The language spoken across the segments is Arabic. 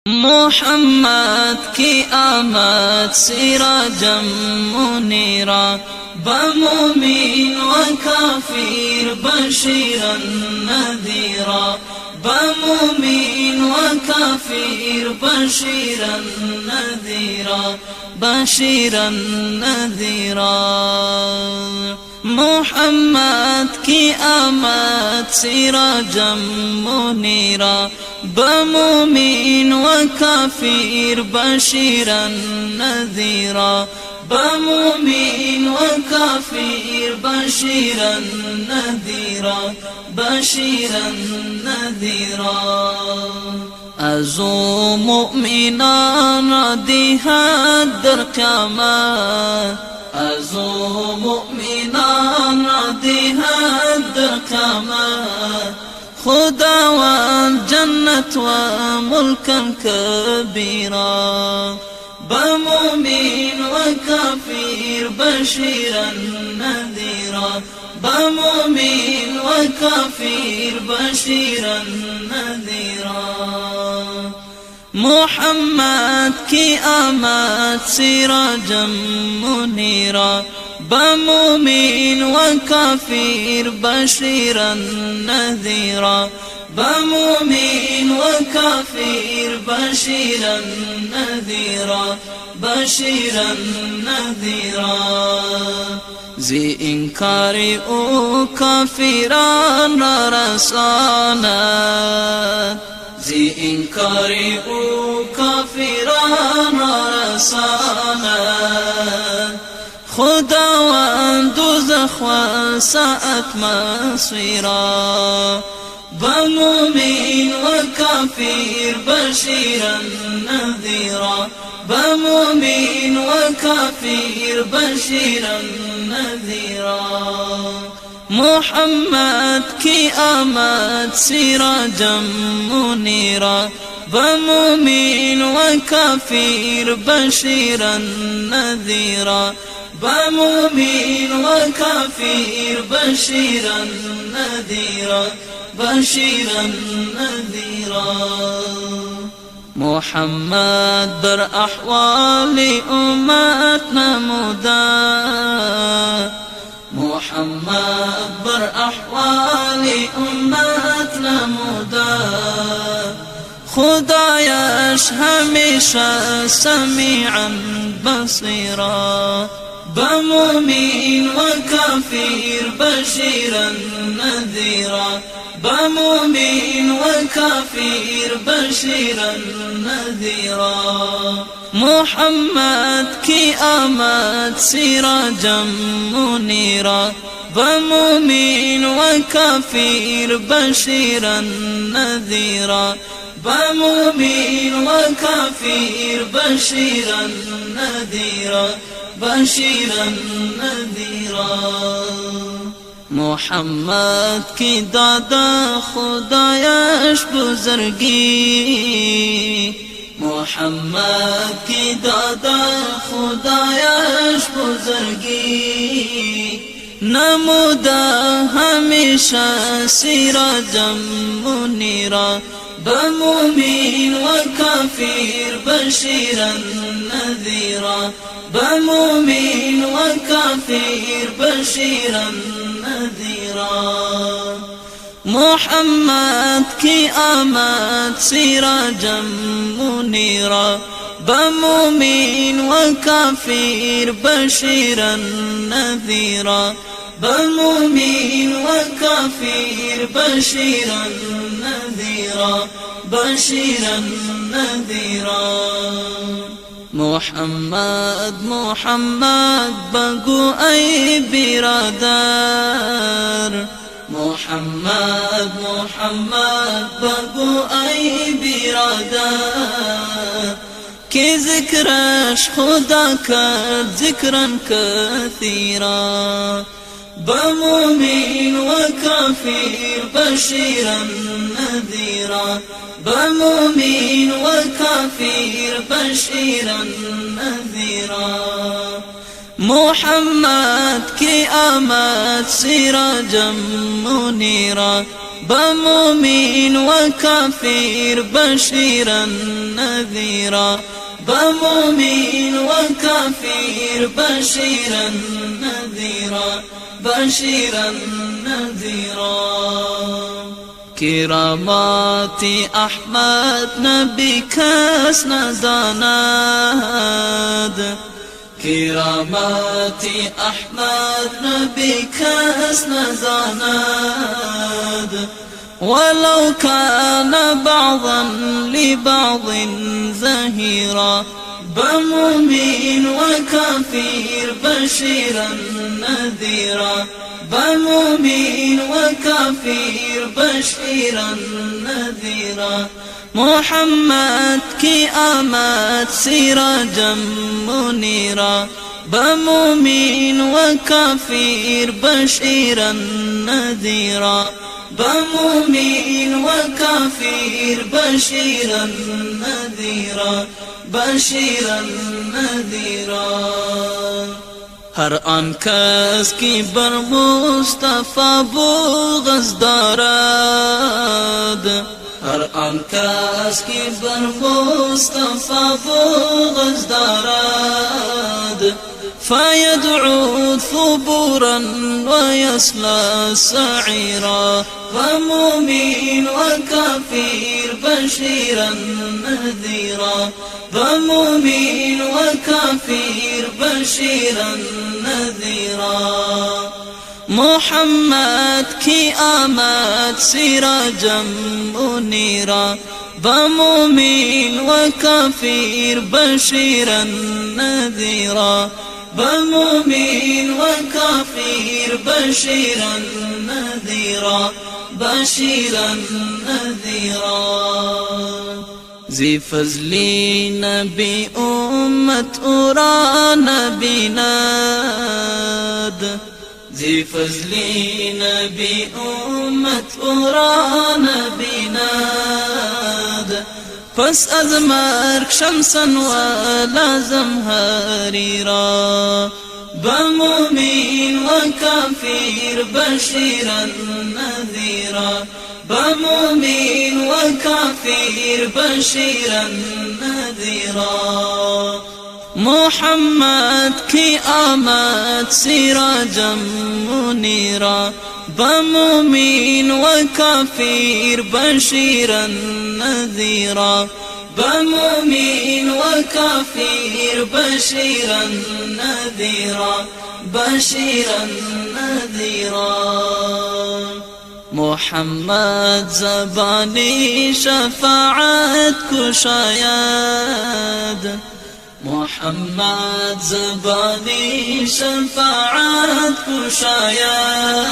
محمد کی آمد سراجا منیرا بمؤمن وكافر بشيرا نذيرا بمؤمن وكافر بشيرا نذيرا بشيرا نذيرا محمد کی آمد سراجا منیرا بمؤمن وكافر بشيرا نذيرا بمؤمن وكافر بشيرا نذيرا بشيرا نذيرا ازو مؤمنان رديها در قیامت ازو مؤمنان رديها در قیامت خداوند جنت و ملکا کبیرا بمؤمن وكافر بشيرا نذيرا بمؤمن وكافر بشيرا نذيرا محمد کی آمد سراجا منیرا بمؤمن وكافر بشيرا نذيرا بمؤمن وكافر بشيرا نذيرا بشيرا نذيرا زی انکار او کافران رساند زی انکار او کافران رساند خداوند دوزخ و ساعت مصیرا بمؤمن وكافر بشيرا نذيرا بمؤمن وكافر بشيرا نذيرا محمد کی آمد سراجا منيرا بمؤمن وكافر بشيرا نذيرا بمؤمن وكافر بشيرا نذيرا بشيرا نذيرا محمد بر احوال امت نمودا محمد بر احوال امت نمودا خدایش همیشه سمیعا بصیرا بمؤمن وكافر بشيرا نذيرا بمؤمن وكافر بشيرا نذيرا محمد کی آمد سراجا منيرا بمؤمن وكافر بشيرا نذيرا بمؤمن وكافر بشيرا نذيرا بشيرا نذيرا محمد کی دادا خدایش بزرگی محمد کی دادا خدایش بزرگی نمودا همیشه سراجا منیرا بمؤمن وكافر بشيرا نذيرا بمؤمن وكافر بشيرا نذيرا محمد کی آمد سراجا منيرا بمؤمن وكافر بشيرا نذيرا بمؤمن وكافر بشيرا نذيرا بشيرا نذيرا محمد محمد بگو ای برادر محمد محمد بگو ای برادر که ذکرش خدا کرد ذکرا کثیرا بمؤمن وكافر بشيرا نذيرا بمؤمن وكافر بشيرا نذيرا محمد کی آمد سراجا منيرا بمؤمن وكافر بشيرا نذيرا بمؤمن وكافر بشيرا نذيرا بشيرا نذيرا كرامات أحمد نبي كاس نزاناد كرامات أحمد نبي كاس نزاناد ولو كان بعضا لبعض زهيرا بمؤمن وكافر بشيرا نذيرا بمؤمن وكافر بشيرا نذيرا محمد كي آمد سراجا منيرا بمؤمن وكافر بشيرا نذيرا بمؤمن وكافر بشيرا نذيرا بشيرا نذيرا هر آن کس کی بر مصطفی بغض دارد هر آن کس کی بر مصطفی بغض دارد فيدعو ثبورا ويصلى سعيرا ومؤمن وكافر بشيرا نذيرا ومؤمن وكافر بشيرا نذيرا محمد كي آمد سراجا منيرا ومؤمن وكافر بشيرا نذيرا ومؤمن وكافر بشيرا نذيرا بشيرا نذيرا ذي فضل نبي أمة أورا نبي ناد ذي فضل نبي أمة أورا نبي ناد پس از مرگ شمسا ولازم حریرا بمؤمن وكافر بشيرا نذيرا بمؤمن وكافر بشيرا نذيرا محمد كي آمد سراجا منيرا بمؤمن وكافر بشيرا نذيرا بمؤمن وكافر بشيرا نذيرا بشيرا نذيرا محمد زباني شفاعت كشايد محمد زباني شفاعت كشايد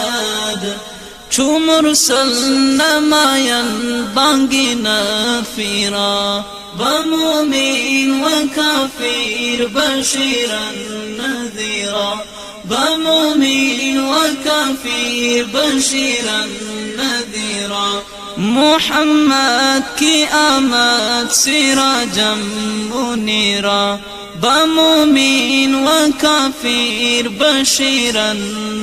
چو مرسل نماین بانگی نفیرا بمؤمن وكافر بشيرا نذيرا بمؤمن وكافر بشيرا نذيرا محمد كي آمد سراجا منيرا بمؤمن وكافر بشيرا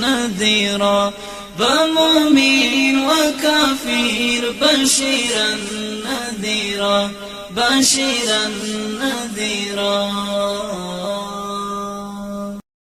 نذيرا بمؤمن وكافر بشيرا نذيرا بشيرا نذيرا